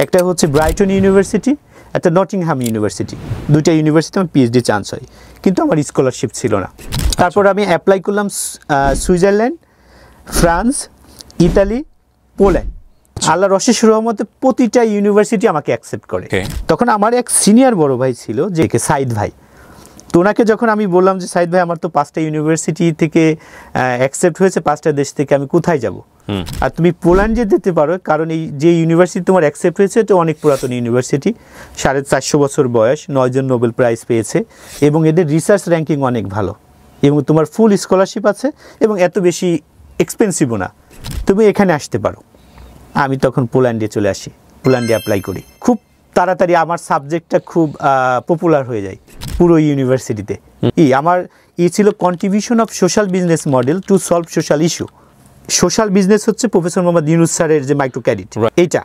একটা হচ্ছে Brighton university, একটা নটিংহাম ইউনিভার্সিটি। দুইটা ইউনিভার্সিটি আমার পিএইচডি চান্স হয়, কিন্তু আমার স্কলারশিপ ছিল না। তারপর আমি অ্যাপ্লাই করলাম সুইজারল্যান্ড, ফ্রান্স, ইতালি, পোল্যান্ড। আল্লাহর অশেষ রহমতে প্রতিটা ইউনিভার্সিটি আমাকে অ্যাকসেপ্ট করে। তখন আমার এক সিনিয়র বড় ভাই ছিল, যে সাইদ ভাই। তো ওনাকে যখন আমি বললাম যে সাইদ ভাই, আমার তো 5টা ইউনিভার্সিটি থেকে অ্যাকসেপ্ট হয়েছে, 5টা দেশ থেকে, আমি কোথায় যাব? আর তুমি পোল্যান্ড যেতে পারো, কারণ এই যে ইউনিভার্সিটি তোমার অ্যাকসেপ্ট হয়েছে এটা অনেক পুরাতন ইউনিভার্সিটি, 450 বছর বয়স, 9 জন নোবেল প্রাইজ পেয়েছে, এবং এদের রিসার্চ র্যাঙ্কিং অনেক ভালো, এবং তোমার ফুল স্কলারশিপ আছে, এবং এত বেশি এক্সপেন্সিভও না, তুমি এখানে আসতে পারো। আমি তখন পোল্যান্ডে চলে আসি, পোল্যান্ডে অ্যাপ্লাই করি। খুব তাড়াতাড়ি আমার সাবজেক্টটা খুব পপুলার হয়ে যায় পুরো ইউনিভার্সিটিতে। আমার ছিল contribution of social business model to solve social issue. Social business হচ্ছে প্রফেসর মোহাম্মদ ইউনুস স্যারের যে মাইক্রো ক্রেডিট, এইটা